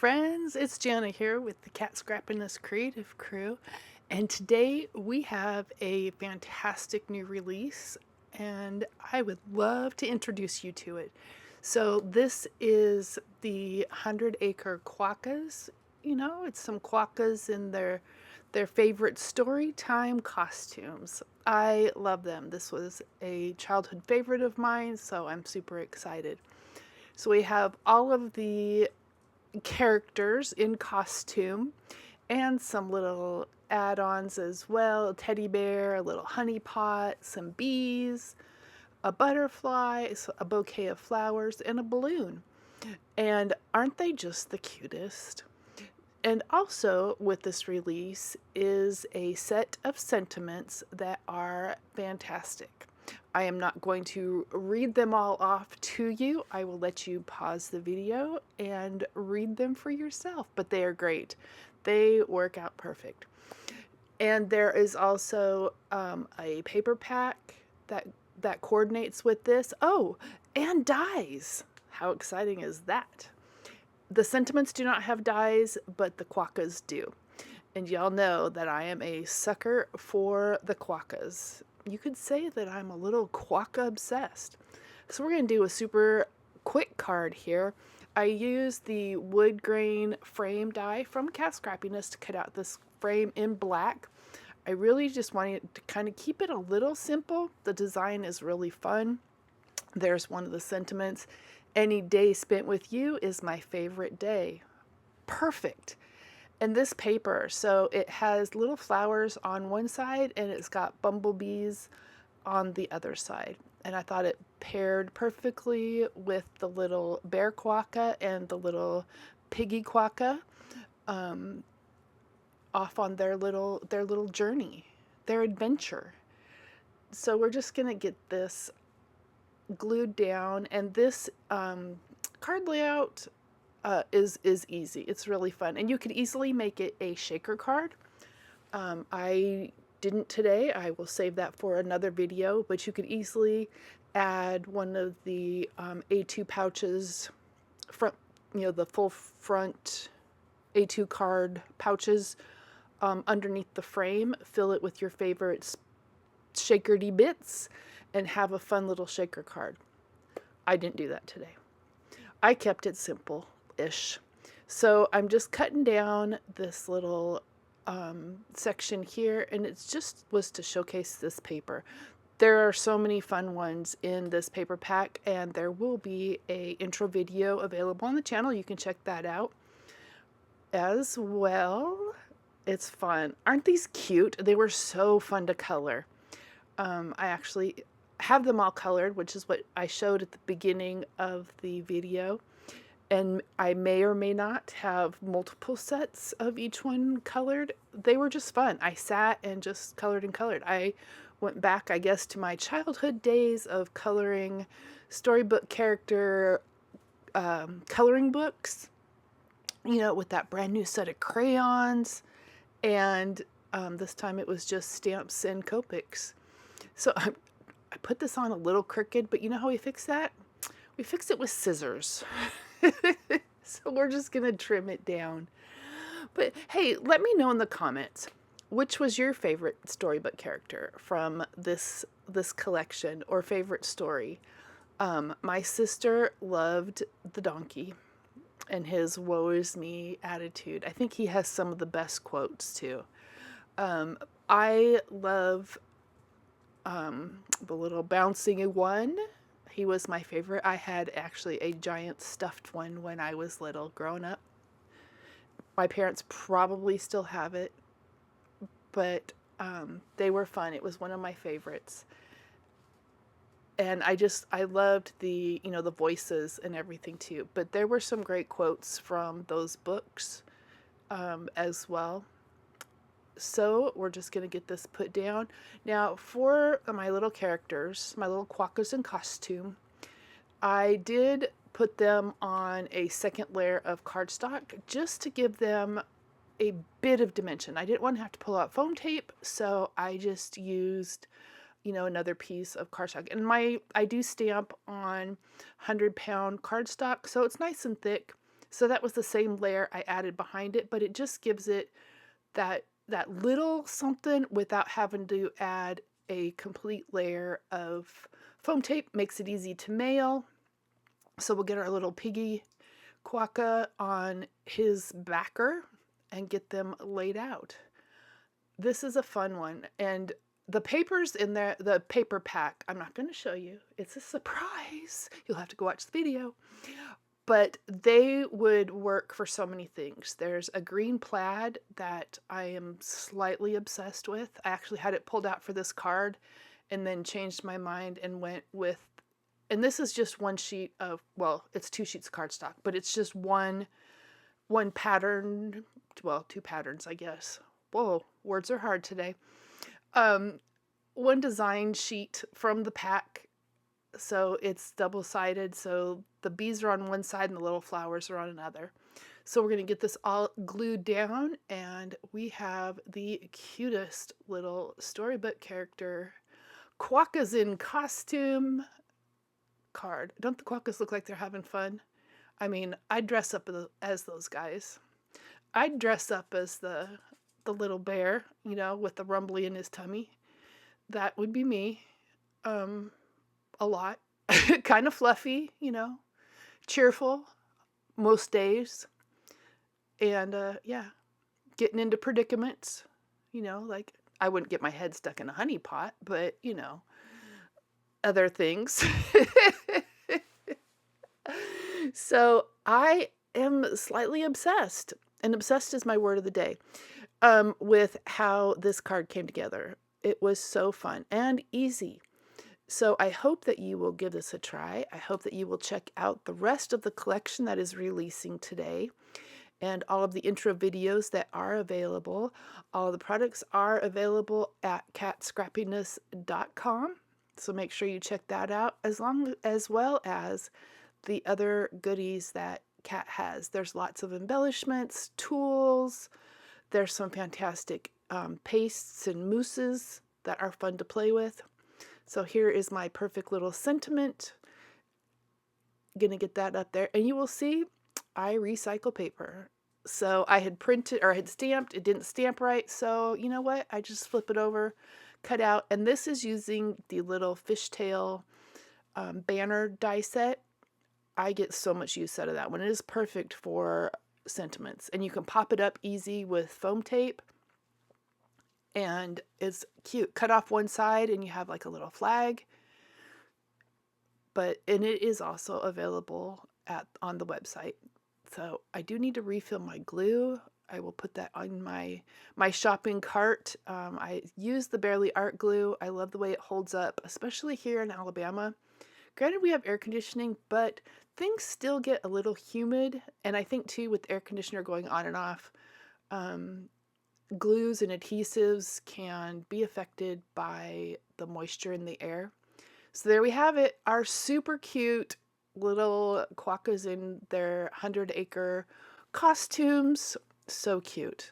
friends, it's Jana here with the Catscrappiness creative crew, and today we have a fantastic new release and I would love to introduce you to it. So this is the 100 Acre Quokkas. You know, it's some Quokkas in their favorite story time costumes. I love them. This was a childhood favorite of mine, so I'm super excited. So we have all of the characters in costume and some little add-ons as well. A teddy bear, a little honey pot, some bees, a butterfly, a bouquet of flowers, and a balloon. And aren't they just the cutest? And also with this release is a set of sentiments that are fantastic. I am not going to read them all off to you. I will let you pause the video and read them for yourself, but they are great. They work out perfect. And there is also a paper pack that coordinates with this. Oh, and dies. How exciting is that? The sentiments do not have dies, but the Quokkas do. And y'all know that I am a sucker for the Quokkas. You could say that I'm a little Quokka obsessed. So we're going to do a super quick card here. I used the wood grain frame die from Catscrappiness to cut out this frame in black. I really just wanted to kind of keep it a little simple. The design is really fun. There's one of the sentiments. Any day spent with you is my favorite day. Perfect. And this paper, so it has little flowers on one side and it's got bumblebees on the other side. And I thought it paired perfectly with the little bear quokka and the little piggy quokka off on their little journey, their adventure. So we're just gonna get this glued down, and this card layout is easy. It's really fun, and you could easily make it a shaker card. I didn't today. I will save that for another video, but you could easily add one of the A2 pouches, front, the full front A2 card pouches underneath the frame. Fill it with your favorite shakerty bits and have a fun little shaker card. I didn't do that today. I kept it simple-ish. So I'm just cutting down this little section here, and it's just was to showcase this paper. There are so many fun ones in this paper pack, and there will be a intro video available on the channel. You can check that out as well. It's fun. Aren't these cute? They were so fun to color. I actually have them all colored, which is what I showed at the beginning of the video. And I may or may not have multiple sets of each one colored. They were just fun. I sat and just colored and colored. I went back, I guess, to my childhood days of coloring storybook character coloring books, with that brand new set of crayons. And this time it was just stamps and Copics. So I put this on a little crooked, but you know how we fix that? We fix it with scissors. So we're just going to trim it down. But hey, let me know in the comments, which was your favorite storybook character from this collection, or favorite story? My sister loved the donkey and his woe is me attitude. I think he has some of the best quotes too. I love the little bouncy one. He was my favorite. I had actually a giant stuffed one when I was little, growing up. My parents probably still have it, but they were fun. It was one of my favorites. And I loved the voices and everything too. But there were some great quotes from those books as well. So we're just going to get this put down. Now for my little characters, my little Quokkas in costume, I did put them on a second layer of cardstock just to give them a bit of dimension. I didn't want to have to pull out foam tape, so I just used another piece of cardstock. And I do stamp on 100-pound cardstock, so it's nice and thick. So that was the same layer I added behind it, but it just gives it that little something without having to add a complete layer of foam tape. Makes it easy to mail. So we'll get our little piggy Quokka on his backer and get them laid out. This is a fun one. And the papers in there, the paper pack, I'm not going to show you. It's a surprise. You'll have to go watch the video. But they would work for so many things. There's a green plaid that I am slightly obsessed with. I actually had it pulled out for this card and then changed my mind and went with, and this is just one sheet of, well, it's 2 sheets of cardstock, but it's just one pattern, well, 2 patterns, I guess. Whoa, words are hard today. One design sheet from the pack. So it's double-sided, so the bees are on one side and the little flowers are on another. So we're going to get this all glued down, and we have the cutest little storybook character, Quokkas in costume card. Don't the Quokkas look like they're having fun? I mean, I'd dress up as those guys. I'd dress up as the little bear, you know, with the rumbly in his tummy. That would be me. A lot. Kind of fluffy, you know, cheerful most days. And yeah, getting into predicaments, you know, like I wouldn't get my head stuck in a honey pot, but you know, other things. So I am slightly obsessed, and obsessed is my word of the day, with how this card came together. It was so fun and easy. So I hope that you will give this a try. I hope that you will check out the rest of the collection that is releasing today and all of the intro videos that are available. All of the products are available at katscrappiness.com. So make sure you check that out, as well as the other goodies that Kat has. There's lots of embellishments, tools. There's some fantastic pastes and mousses that are fun to play with. So here is my perfect little sentiment. Gonna get that up there, and you will see I recycle paper. So I had printed or had stamped, it didn't stamp right. So you know what? I just flip it over, cut out, and this is using the little fishtail banner die set. I get so much use out of that one. It is perfect for sentiments, and you can pop it up easy with foam tape. And it's cute. Cut off one side and you have like a little flag. And it is also available on the website. So I do need to refill my glue. I will put that on my shopping cart. I use the Barely Art glue. I love the way it holds up, especially here in Alabama. Granted, we have air conditioning, but things still get a little humid. And I think too, with the air conditioner going on and off, glues and adhesives can be affected by the moisture in the air. So there we have it, our super cute little Quokkas in their 100 Acre costumes. So cute.